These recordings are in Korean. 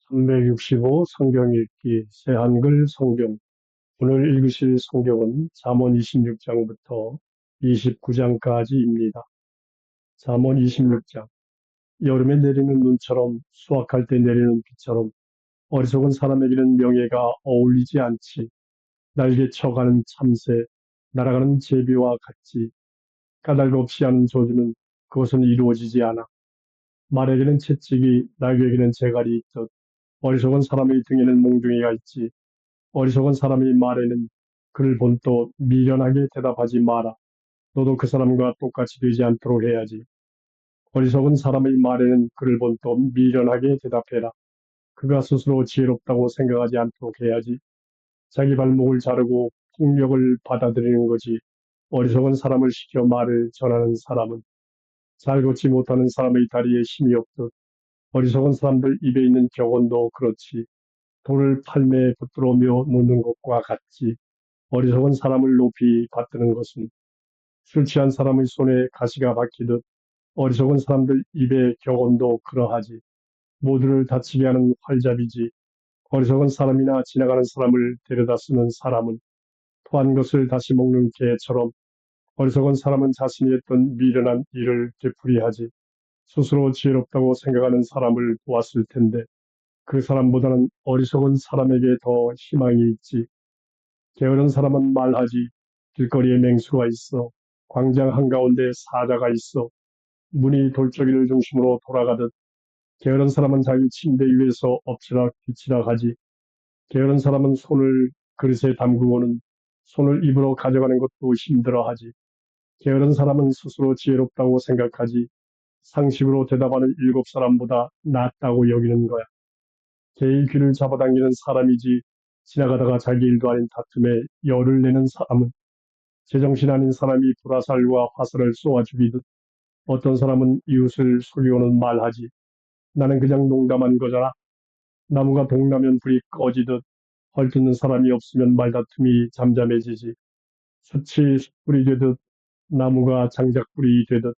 365 성경 읽기 새한글 성경. 오늘 읽으실 성경은 잠언 26장부터 29장까지입니다. 잠언 26장. 여름에 내리는 눈처럼 수확할 때 내리는 비처럼 어리석은 사람에게는 명예가 어울리지 않지. 날개 쳐가는 참새, 날아가는 제비와 같지. 까닭 없이 하는 조주는 그것은 이루어지지 않아. 말에게는 채찍이, 날개에게는 재갈이 있듯 어리석은 사람의 등에는 몽둥이가 있지. 어리석은 사람의 말에는 그를 본떠 미련하게 대답하지 마라. 너도 그 사람과 똑같이 되지 않도록 해야지. 어리석은 사람의 말에는 그를 본떠 미련하게 대답해라. 그가 스스로 지혜롭다고 생각하지 않도록 해야지. 자기 발목을 자르고 폭력을 받아들이는 거지. 어리석은 사람을 시켜 말을 전하는 사람은 잘 걷지 못하는 사람의 다리에 힘이 없듯 어리석은 사람들 입에 있는 격언도 그렇지. 돌을 팔매에 붙들어 놓는 것과 같지. 어리석은 사람을 높이 받드는 것은 술 취한 사람의 손에 가시가 박히듯 어리석은 사람들 입의 격언도 그러하지. 모두를 다치게 하는 활잡이지. 어리석은 사람이나 지나가는 사람을 데려다 쓰는 사람은 토한 것을 다시 먹는 개처럼 어리석은 사람은 자신이 했던 미련한 일을 되풀이하지. 스스로 지혜롭다고 생각하는 사람을 보았을 텐데 그 사람보다는 어리석은 사람에게 더 희망이 있지. 게으른 사람은 말하지. 길거리에 맹수가 있어. 광장 한가운데 사자가 있어. 문이 돌적이를 중심으로 돌아가듯 게으른 사람은 자기 침대 위에서 엎치락 뒤치락 하지. 게으른 사람은 손을 그릇에 담그고는 손을 입으로 가져가는 것도 힘들어하지. 게으른 사람은 스스로 지혜롭다고 생각하지. 상식으로 대답하는 7사람보다 낫다고 여기는 거야. 개의 귀를 잡아당기는 사람이지 지나가다가 자기 일도 아닌 다툼에 열을 내는 사람은 제정신 아닌 사람이 불화살과 화살을 쏘아 죽이듯 어떤 사람은 이웃을 속이고는 말하지. 나는 그냥 농담한 거잖아. 나무가 동나면 불이 꺼지듯 헐뜯는 사람이 없으면 말다툼이 잠잠해지지. 숯이 숯불이 되듯 나무가 장작불이 되듯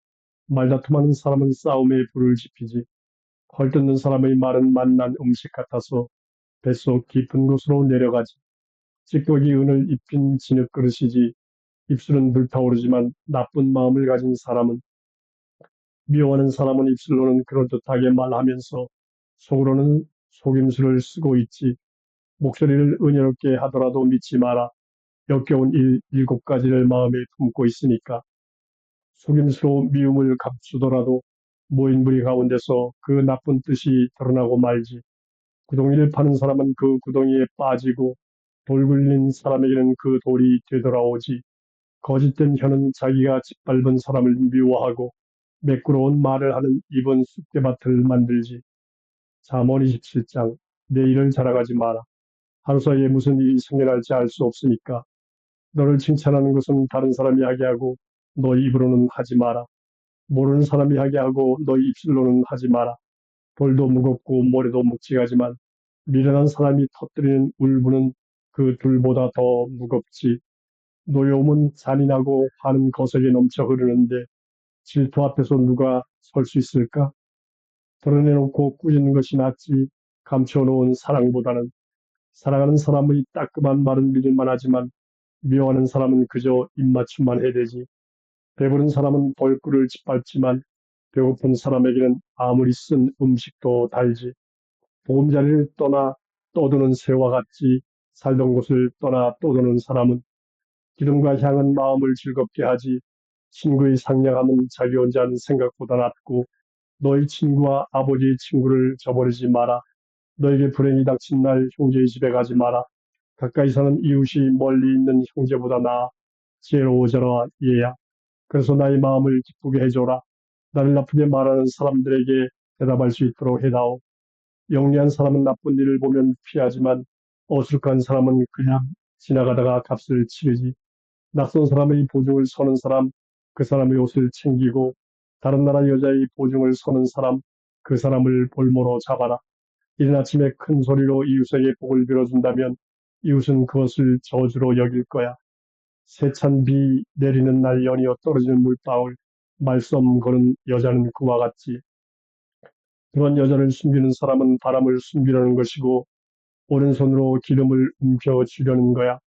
말다툼하는 사람은 싸움에 불을 지피지. 헐뜯는 사람의 말은 맛난 음식 같아서 뱃속 깊은 곳으로 내려가지. 찌꺼기 은을 입힌 진흙 그릇이지. 입술은 불타오르지만 나쁜 마음을 가진 사람은 미워하는 사람은 입술로는 그럴듯하게 말하면서 속으로는 속임수를 쓰고 있지. 목소리를 은혜롭게 하더라도 믿지 마라. 역겨운 일 7가지를 마음에 품고 있으니까. 속임수로 미움을 감추더라도 모인 무리 가운데서 그 나쁜 뜻이 드러나고 말지. 구덩이를 파는 사람은 그 구덩이에 빠지고 돌 굴린 사람에게는 그 돌이 되돌아오지. 거짓된 혀는 자기가 짓밟은 사람을 미워하고 매끄러운 말을 하는 입은 쑥대밭을 만들지. 잠언 27장. 내일을 자랑하지 마라. 하루 사이에 무슨 일이 생겨날지 알 수 없으니까. 너를 칭찬하는 것은 다른 사람이 하게 하고 너희 입으로는 하지 마라. 모르는 사람이 하게 하고 너희 입술로는 하지 마라. 돌도 무겁고 모래도 묵직하지만 미련한 사람이 터뜨리는 울분은 그 둘보다 더 무겁지. 노여움은 잔인하고 화는 거세게 넘쳐 흐르는데 질투 앞에서 누가 설 수 있을까? 드러내놓고 꾸짖는 것이 낫지 감춰놓은 사랑보다는. 사랑하는 사람의 따끔한 말은 믿을만 하지만 미워하는 사람은 그저 입맞춤만 해대지. 배부른 사람은 벌꿀을 짓밟지만 배고픈 사람에게는 아무리 쓴 음식도 달지. 보금자리를 떠나 떠도는 새와 같이 살던 곳을 떠나 떠도는 사람은 기름과 향은 마음을 즐겁게 하지. 친구의 상냥함은 자기 혼자 하는 생각보다 낫고 너희 친구와 아버지의 친구를 저버리지 마라. 너에게 불행이 닥친 날 형제의 집에 가지 마라. 가까이 사는 이웃이 멀리 있는 형제보다 나아. 지혜로워져라 얘야. 그래서 나의 마음을 기쁘게 해줘라. 나를 나쁘게 말하는 사람들에게 대답할 수 있도록 해다오. 영리한 사람은 나쁜 일을 보면 피하지만 어수룩한 사람은 그냥 지나가다가 값을 치르지. 낯선 사람의 보증을 서는 사람, 그 사람의 옷을 챙기고 다른 나라 여자의 보증을 서는 사람, 그 사람을 볼모로 잡아라. 이른 아침에 큰 소리로 이웃에게 복을 빌어준다면 이웃은 그것을 저주로 여길 거야. 세찬 비 내리는 날 연이어 떨어지는 물방울, 말썽 거는 여자는 그와 같지. 그런 여자를 숨기는 사람은 바람을 숨기려는 것이고 오른손으로 기름을 움켜쥐려는 거야.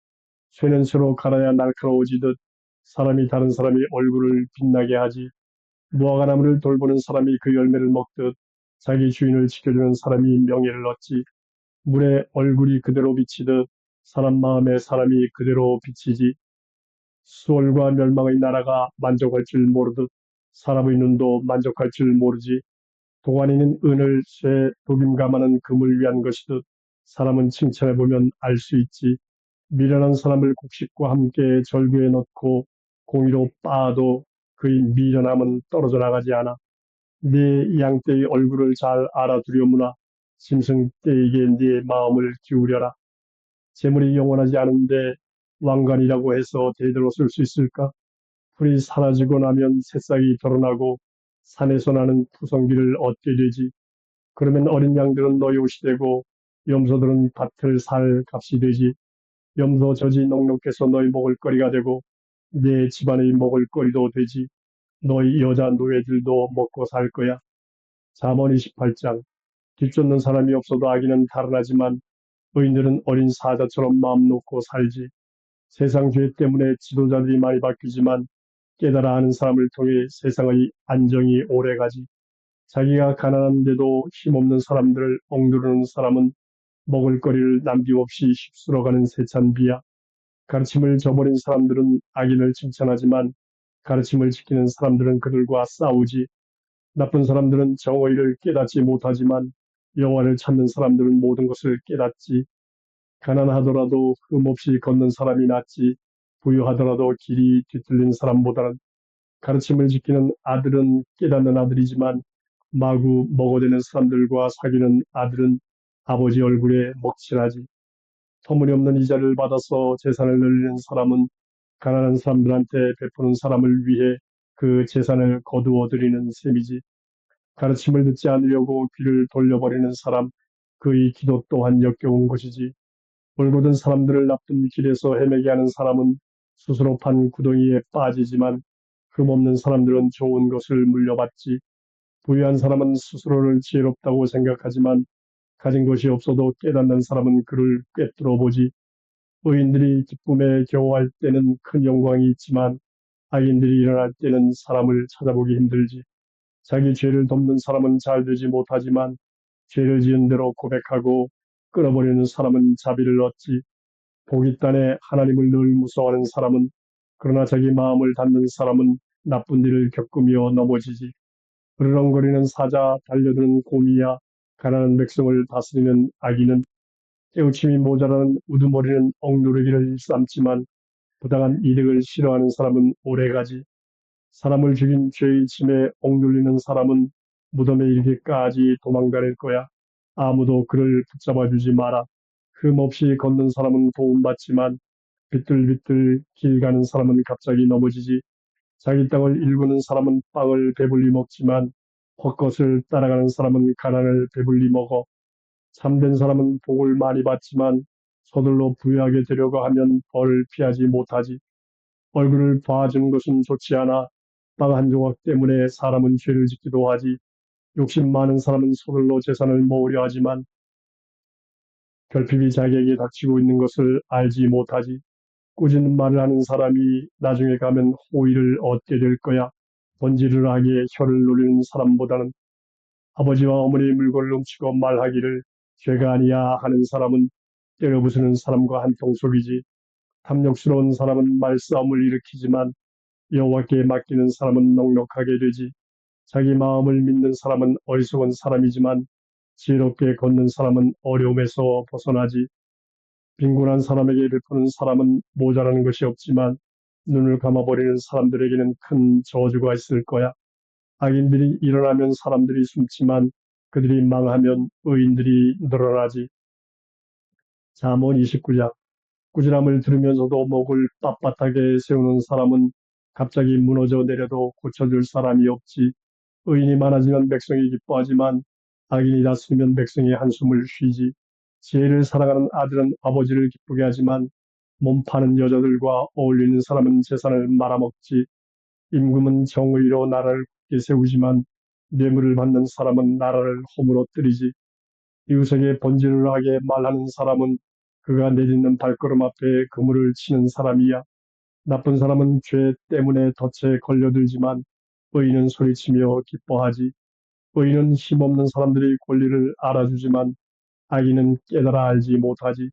쇠는 쇠로 갈아야 날카로워지듯 사람이 다른 사람의 얼굴을 빛나게 하지. 무화과나무를 돌보는 사람이 그 열매를 먹듯 자기 주인을 지켜주는 사람이 명예를 얻지. 물에 얼굴이 그대로 비치듯 사람 마음에 사람이 그대로 비치지. 수월과 멸망의 나라가 만족할 줄 모르듯 사람의 눈도 만족할 줄 모르지. 도가니는 은을 쇠 녹임감하는 금을 위한 것이듯 사람은 칭찬해보면 알 수 있지. 미련한 사람을 곡식과 함께 절구에 넣고 공의로 빻아도 그의 미련함은 떨어져 나가지 않아. 네 양떼의 얼굴을 잘 알아두려무나 짐승떼에게 네 마음을 기울여라. 재물이 영원하지 않은데 왕관이라고 해서 대대로 쓸 수 있을까? 풀이 사라지고 나면 새싹이 드러나고 산에서 나는 푸성기를 얻게 되지. 그러면 어린 양들은 너희 옷이 되고 염소들은 밭을 살 값이 되지. 염소 젖이 넉넉해서 너희 먹을거리가 되고 네 집안의 먹을거리도 되지. 너희 여자 노예들도 먹고 살 거야. 잠언 28장. 뒤쫓는 사람이 없어도 악인은 달아나지만 의인들은 어린 사자처럼 마음 놓고 살지. 세상 죄 때문에 지도자들이 많이 바뀌지만 깨달아 아는 사람을 통해 세상의 안정이 오래가지. 자기가 가난한데도 힘없는 사람들을 억누르는 사람은 먹을거리를 남김없이 휩쓸어가는 세찬비야. 가르침을 저버린 사람들은 악인을 칭찬하지만 가르침을 지키는 사람들은 그들과 싸우지. 나쁜 사람들은 정의를 깨닫지 못하지만 여호와를 찾는 사람들은 모든 것을 깨닫지. 가난하더라도 흠없이 걷는 사람이 낫지. 부유하더라도 길이 뒤틀린 사람보다는. 가르침을 지키는 아들은 깨닫는 아들이지만 마구 먹어대는 사람들과 사귀는 아들은 아버지 얼굴에 먹칠하지. 터무니없는 이자를 받아서 재산을 늘리는 사람은 가난한 사람들한테 베푸는 사람을 위해 그 재산을 거두어 들이는 셈이지. 가르침을 듣지 않으려고 귀를 돌려버리는 사람, 그의 기도 또한 역겨운 것이지. 올곧은 사람들을 나쁜 길에서 헤매게 하는 사람은 스스로 판 구덩이에 빠지지만 흠없는 사람들은 좋은 것을 물려받지. 부유한 사람은 스스로를 지혜롭다고 생각하지만 가진 것이 없어도 깨닫는 사람은 그를 꿰뚫어 보지. 의인들이 기쁨에 겨워할 때는 큰 영광이 있지만 악인들이 일어날 때는 사람을 찾아보기 힘들지. 자기 죄를 덮는 사람은 잘 되지 못하지만 죄를 지은 대로 고백하고 끊어버리는 사람은 자비를 얻지. 복이 땅에 하나님을 늘 무서워하는 사람은 그러나 자기 마음을 닫는 사람은 나쁜 일을 겪으며 넘어지지. 으르렁거리는 사자 달려드는 곰이야 가난한 백성을 다스리는 악인은 깨우침이 모자라는 우두머리는 억누르기를 일삼지만 부당한 이득을 싫어하는 사람은 오래가지. 사람을 죽인 죄의 짐에 억눌리는 사람은 무덤에 이르기까지 도망다닐 거야. 아무도 그를 붙잡아주지 마라. 흠없이 걷는 사람은 도움받지만 비틀비틀 길 가는 사람은 갑자기 넘어지지. 자기 땅을 일구는 사람은 빵을 배불리 먹지만 헛것을 따라가는 사람은 가난을 배불리 먹어. 참된 사람은 복을 많이 받지만 서둘러 부유하게 되려고 하면 벌을 피하지 못하지. 얼굴을 봐주는 것은 좋지 않아. 빵 한 조각 때문에 사람은 죄를 짓기도 하지. 욕심 많은 사람은 서둘러 재산을 모으려 하지만 결핍이 자기에게 닥치고 있는 것을 알지 못하지. 꾸짖는 말을 하는 사람이 나중에 가면 호의를 얻게 될 거야. 번지르르하게 혀를 노리는 사람보다는. 아버지와 어머니의 물건을 훔치고 말하기를 죄가 아니야 하는 사람은 때려 부수는 사람과 한통속이지. 탐욕스러운 사람은 말싸움을 일으키지만 여호와께 맡기는 사람은 넉넉하게 되지. 자기 마음을 믿는 사람은 어리석은 사람이지만 지혜롭게 걷는 사람은 어려움에서 벗어나지. 빈곤한 사람에게 베푸는 사람은 모자라는 것이 없지만 눈을 감아버리는 사람들에게는 큰 저주가 있을 거야. 악인들이 일어나면 사람들이 숨지만 그들이 망하면 의인들이 늘어나지. 잠언 29장. 꾸지람을 들으면서도 목을 빳빳하게 세우는 사람은 갑자기 무너져 내려도 고쳐줄 사람이 없지. 의인이 많아지면 백성이 기뻐하지만 악인이 다스리면 백성이 한숨을 쉬지. 지혜를 사랑하는 아들은 아버지를 기쁘게 하지만 몸 파는 여자들과 어울리는 사람은 재산을 말아먹지. 임금은 정의로 나라를 굳게 세우지만 뇌물을 받는 사람은 나라를 허물어뜨리지. 이웃에게 번지르르하게 말하는 사람은 그가 내딛는 발걸음 앞에 그물을 치는 사람이야. 나쁜 사람은 죄 때문에 덫에 걸려들지만 의인은 소리치며 기뻐하지. 의인은 힘없는 사람들이 권리를 알아주지만 악인은 깨달아 알지 못하지.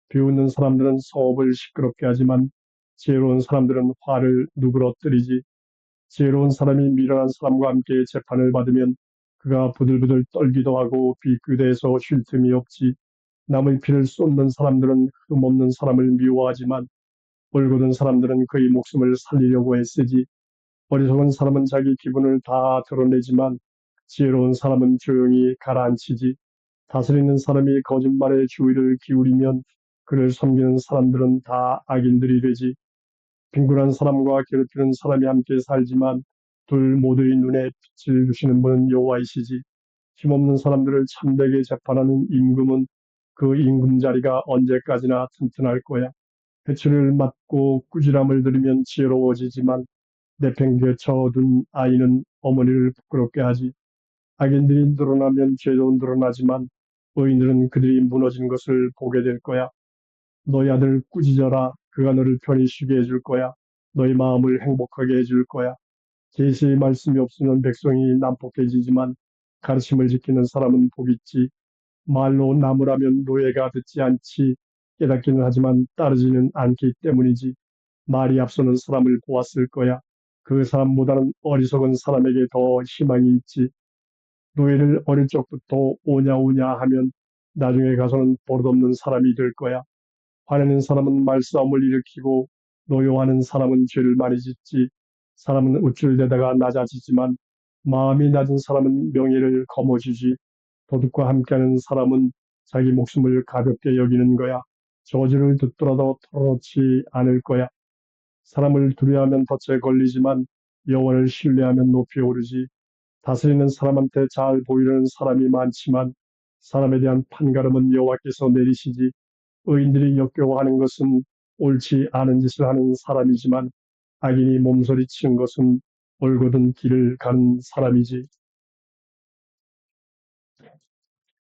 비웃는 사람들은 성읍을 시끄럽게 하지만 지혜로운 사람들은 화를 누그러뜨리지. 지혜로운 사람이 미련한 사람과 함께 재판을 받으면 그가 부들부들 떨기도 하고 비교대에서 쉴 틈이 없지. 남의 피를 쏟는 사람들은 흠없는 사람을 미워하지만 올곧은 사람들은 그의 목숨을 살리려고 애쓰지. 어리석은 사람은 자기 기분을 다 드러내지만 지혜로운 사람은 조용히 가라앉히지. 다스리는 사람이 거짓말에 주의를 기울이면 그를 섬기는 사람들은 다 악인들이 되지. 빈곤한 사람과 괴롭히는 사람이 함께 살지만 둘 모두의 눈에 빛을 주시는 분은 여호와이시지. 힘없는 사람들을 참되게 재판하는 임금은 그 임금 자리가 언제까지나 튼튼할 거야. 배추를 맞고 꾸지람을 들으면 지혜로워지지만 내팽개쳐둔 아이는 어머니를 부끄럽게 하지. 악인들이 늘어나면 죄도 늘어나지만 의인들은 그들이 무너진 것을 보게 될 거야. 너희 아들 꾸짖어라. 그가 너를 편히 쉬게 해줄 거야. 너희 마음을 행복하게 해줄 거야. 계시의 말씀이 없으면 백성이 난폭해지지만 가르침을 지키는 사람은 복 있지. 말로 나무라면 노예가 듣지 않지. 깨닫기는 하지만 따르지는 않기 때문이지. 말이 앞서는 사람을 보았을 거야. 그 사람보다는 어리석은 사람에게 더 희망이 있지. 노예를 어릴 적부터 오냐오냐 하면 나중에 가서는 버릇없는 사람이 될 거야. 화내는 사람은 말싸움을 일으키고 노여워하는 사람은 죄를 많이 짓지. 사람은 우쭐대다가 낮아지지만 마음이 낮은 사람은 명예를 거머쥐지. 도둑과 함께하는 사람은 자기 목숨을 가볍게 여기는 거야. 저주를 듣더라도 털어놓지 않을 거야. 사람을 두려워하면 덫에 걸리지만 여호와를 신뢰하면 높이 오르지. 다스리는 사람한테 잘 보이려는 사람이 많지만 사람에 대한 판가름은 여호와께서 내리시지. 의인들이 역겨워하는 것은 옳지 않은 짓을 하는 사람이지만 악인이 몸서리치는 것은 올곧은 길을 가는 사람이지.